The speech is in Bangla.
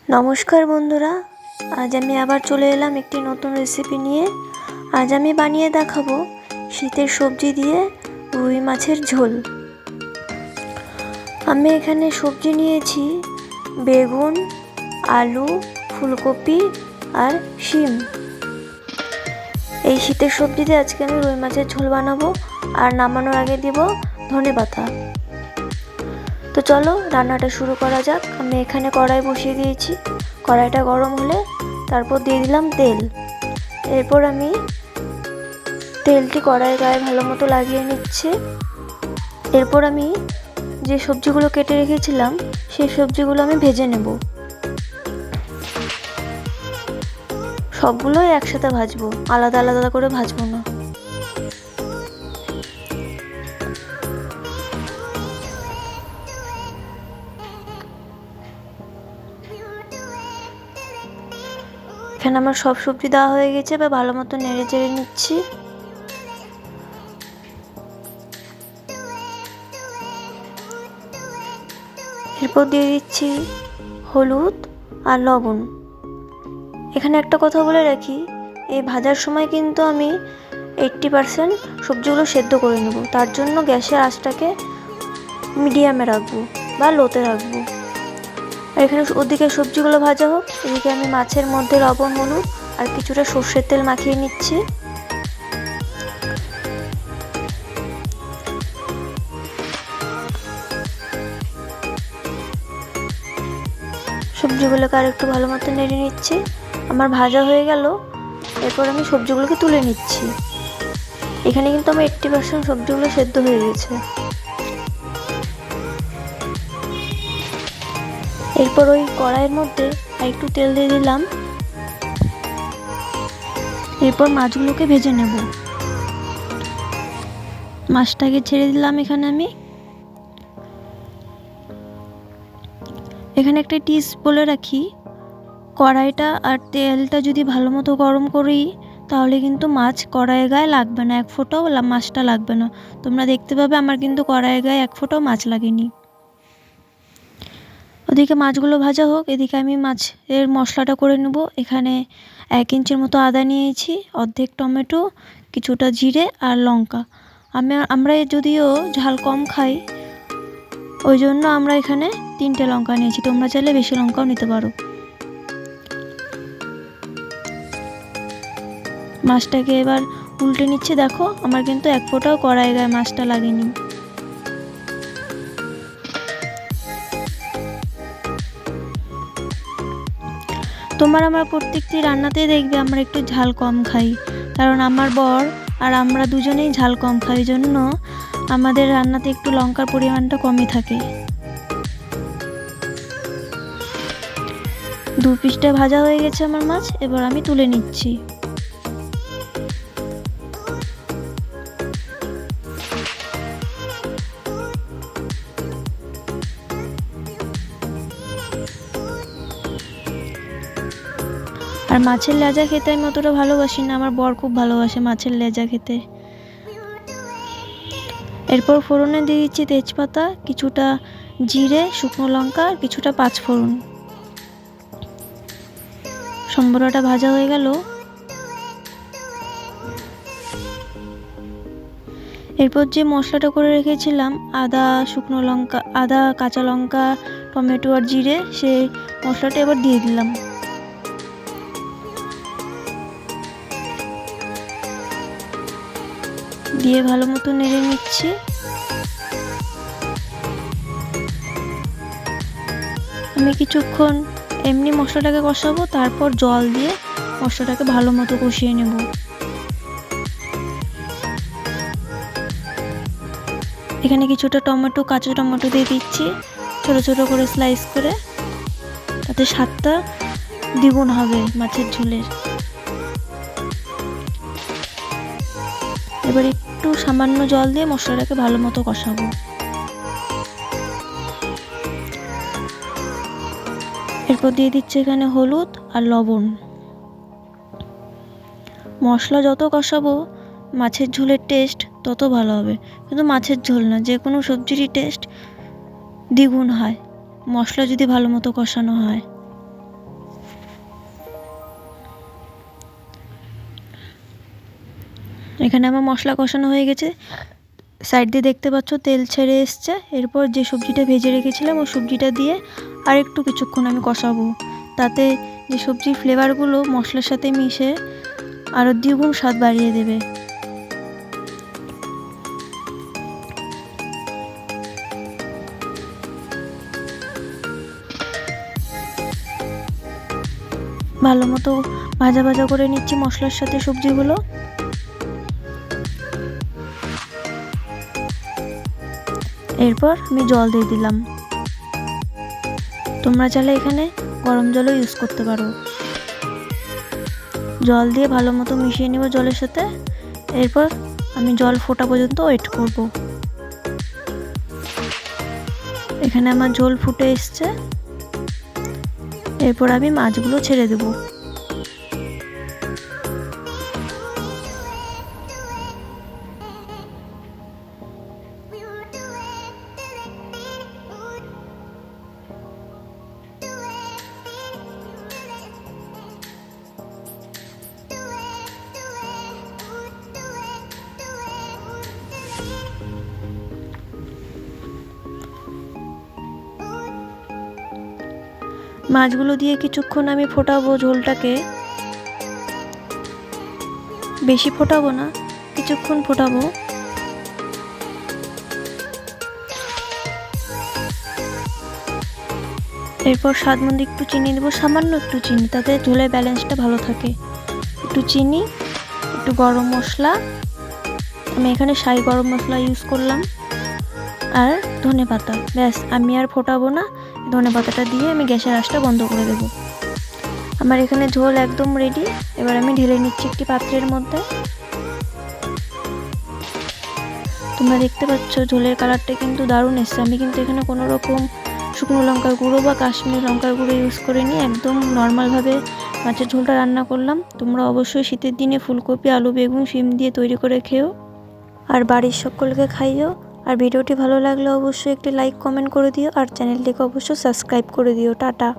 নমস্কার বন্ধুরা, আজ আমি আবার চলে এলাম একটি নতুন রেসিপি নিয়ে। আজ আমি বানিয়ে দেখাবো শীতের সবজি দিয়ে রুই মাছের ঝোল। আমি এখানে সবজি নিয়েছি বেগুন, আলু, ফুলকপি আর শিম। এই শীতের সবজিতে আজকে আমি রুই মাছের ঝোল বানাবো আর নামানোর আগে দিব ধনেপাতা। তো চলো রান্নাটা শুরু করা যাক। আমি এখানে কড়াই বসিয়ে দিয়েছি। কড়াইটা গরম হলে তারপর দিয়ে দিলাম তেল। এরপর আমি তেলটি কড়াইয়ের গায়ে ভালো মতো লাগিয়ে নিচ্ছি। এরপর আমি যে সবজিগুলো কেটে রেখেছিলাম সেই সবজিগুলো আমি ভেজে নেব। সবগুলোই একসাথে ভাজবো, আলাদা আলাদা করে ভাজবো না। এখানে আমার সব সবজি দেওয়া হয়ে গেছে, এবার ভালো মতো নেড়ে চেড়ে নিচ্ছি। এরপর দিয়ে দিচ্ছি হলুদ আর লবণ। এখানে একটা কথা বলে রাখি, এই ভাজার সময় কিন্তু আমি 80% সবজিগুলো সেদ্ধ করে নেব। তার জন্য গ্যাসের আঁচটাকে মিডিয়ামে রাখবো বা লোতে রাখবো। আর এখানে ওদিকে সবজিগুলো ভাজা হোক, এদিকে আমি মাছের মধ্যে লবণ, হলুদ আর কিছুটা সর্ষের তেল মাখিয়ে নিচ্ছি। সবজিগুলোকে আর একটু ভালো মতো নেড়ে নিচ্ছি। আমার ভাজা হয়ে গেল। এরপর আমি সবজিগুলোকে তুলে নিচ্ছি। এখানে কিন্তু আমার 80% সবজিগুলো সেদ্ধ হয়ে গেছে। এরপর ওই কড়াইয়ের মধ্যে আর একটু তেল দিয়ে দিলাম। এরপর মাছগুলোকে ভেজে নেব। মাছটাকে ছেড়ে দিলাম। এখানে একটা টিপস বলে রাখি, কড়াইটা আর তেলটা যদি ভালো মতো গরম করি তাহলে কিন্তু মাছ কড়াইয়ের গায়ে লাগবে না, এক ফোঁটাও মাছটা লাগবে না। তোমরা দেখতে পাবে আমার কিন্তু কড়াইয়ের গায়ে এক ফোঁটাও মাছ লাগেনি। ওদিকে মাছগুলো ভাজা হোক, এদিকে আমি মাছের মশলাটা করে নেব। এখানে 1 ইঞ্চির মতো আদা নিয়েছি, অর্ধেক টমেটো, কিছুটা জিরে আর লঙ্কা। আমরা যদিও ঝাল কম খাই, ওই জন্য আমরা এখানে 3টে লঙ্কা নিয়েছি। তোমরা চাইলে বেশি লঙ্কাও নিতে পারো। মাছটাকে এবার উল্টে নিচ্ছি। দেখো আমার কিন্তু এক ফোঁটাও কড়াইয়ের গায়ে মাছটা লাগেনি। আমার প্রত্যেকটি রান্নাতেই দেখবে আমরা একটু ঝাল কম খাই, কারণ আমার বর আর আমরা দুজনেই ঝাল কম খাই, জন্য আমাদের রান্নাতে একটু লঙ্কার পরিমাণটা কমই থাকে। 2 পিসটা ভাজা হয়ে গেছে আমার মাছ, এবার আমি তুলে নিচ্ছি। আর মাছের লেজা খেতে আমি অতটা ভালোবাসি না, আমার বর খুব ভালোবাসে মাছের লেজা খেতে। এরপর ফোড়নে দিয়ে দিচ্ছি তেজপাতা, কিছুটা জিরে, শুকনো লঙ্কা আর কিছুটা 5 ফোড়ন। সম্বরটা ভাজা হয়ে গেল। এরপর যে মশলাটা করে রেখেছিলাম, আদা, শুকনো লঙ্কা, আদা, কাঁচা লঙ্কা, টমেটো আর জিরে, সেই মশলাটা এবার দিয়ে দিলাম। দিয়ে ভালো মতো নেড়ে নিচ্ছি। আমি কিছুক্ষণ এমনি মশলাটাকে কষাবো, তারপর জল দিয়ে মশলাটাকে ভালো মতো কষিয়ে নেব। এখানে কিছুটা টমেটো, কাঁচা টমেটো দিয়ে দিচ্ছি ছোট ছোট করে স্লাইস করে, তাতে স্বাদটা দ্বিগুণ হবে মাছের ঝোলের। এবার একটু সামান্য জল দিয়ে মশলাটাকে ভালো মতো কষাবো। এরপর দিয়ে দিচ্ছি এখানে হলুদ আর লবণ। মশলা যত কষাবো মাছের ঝোলের টেস্ট তত ভালো হবে, কিন্তু মাছের ঝোল না, যে কোনো সবজিরই টেস্ট দ্বিগুণ হয় মশলা যদি ভালো মতো কষানো হয়। এখানে আমার মশলা কষানো হয়ে গেছে, সাইড দিয়ে দেখতে পাচ্ছ তেল ছেড়ে এসছে। এরপর যে সবজিটা ভেজে রেখেছিলাম ওই সবজিটা দিয়ে আর একটু কিছুক্ষণ আমি কষাবো, তাতে যে সবজির ফ্লেভারগুলো মশলার সাথে মিশে আরও দ্বিগুণ স্বাদ বাড়িয়ে দেবে। ভালো মতো ভাজা ভাজা করে নিচ্ছি মশলার সাথে সবজিগুলো। এরপর আমি জল দিয়ে দিলাম। তোমরা চাইলে এখানে গরম জলও ইউজ করতে পারো। জল দিয়ে ভালো মতো মিশিয়ে নিব জলের সাথে। এরপর আমি জল ফোটা পর্যন্ত ওয়েট করব। এখানে আমার ঝোল ফুটে এসছে। এরপর আমি মাছগুলো ছেড়ে দেব। মাছগুলো দিয়ে কিছুক্ষণ আমি ফোটাবো ঝোলটাকে, বেশি ফোটাবো না, কিছুক্ষণ ফোটাবো। এরপর স্বাদ মতো একটু চিনি দেবো, সামান্য একটু চিনি, তাতে ঝোলের ব্যালেন্সটা ভালো থাকে। একটু চিনি, একটু গরম মশলা, আমি এখানে শাহি গরম মশলা ইউজ করলাম, আর ধনেপাতা। ব্যাস, আমি আর ফোটাবো না, ধনেপাতাটা দিয়ে আমি গ্যাসের আঁচটা বন্ধ করে দেব। আমার এখানে ঝোল একদম রেডি। এবার আমি ঢেলে নিচ্ছি একটি পাত্রের মধ্যে। তোমরা দেখতে পাচ্ছ ঝোলের কালারটা কিন্তু দারুণ এসছে। আমি কিন্তু এখানে কোনো রকম শুকনো লঙ্কার গুঁড়ো বা কাশ্মীরি লঙ্কার গুঁড়ো ইউজ করিনি, একদম নর্মালভাবে মাছের ঝোলটা রান্না করলাম। তোমরা অবশ্যই শীতের দিনে ফুলকপি, আলু, বেগুন, শিম দিয়ে তৈরি করে খেও আর বাড়ির সকলকে খাইও। আর ভিডিওটি ভালো লাগলে অবশ্যই একটি লাইক কমেন্ট করে দিও, আর চ্যানেলটিকে অবশ্যই সাবস্ক্রাইব করে দিও। টাটা।